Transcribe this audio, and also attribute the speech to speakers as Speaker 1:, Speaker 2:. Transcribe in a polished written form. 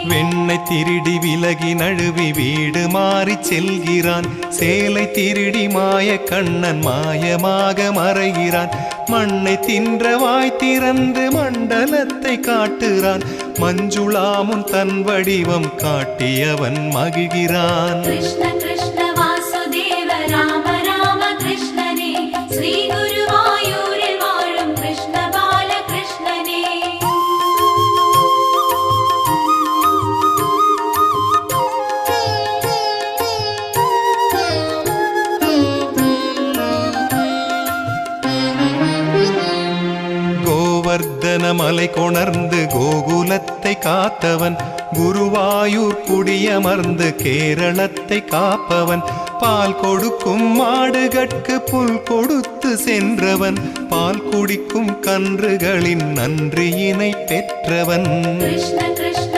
Speaker 1: வெண்ணை திருடி விலகி நழுவி வீடு மாறி செல்கிறான். சேலை திருடி மாய கண்ணன் மாயமாக மறைகிறான். மண்ணை தின்ற வாய் திறந்து மண்டலத்தை காட்டுறான். மஞ்சுளாமுன் தன் வடிவம் காட்டியவன் மகிழ்கிறான்.
Speaker 2: கிருஷ்ண கிருஷ்ண வாசுதேவ ராம ராம கிருஷ்ணனே, ஸ்ரீ குருவாயூரில் வாழும் கிருஷ்ண பால கிருஷ்ணனே.
Speaker 1: கோவர்தன மலை கொணர்ந்து கோகுலத்தை காத்தவன். குருவாயூர் குடியமர்ந்து கேரளத்தை காப்பவன். பால் கொடுக்கும் மாடுகட்கு புல் கொடுத்து சென்றவன். பால் குடிக்கும் கன்றுகளின் நன்றியினை பெற்றவன்.
Speaker 2: கிருஷ்ண கிருஷ்ண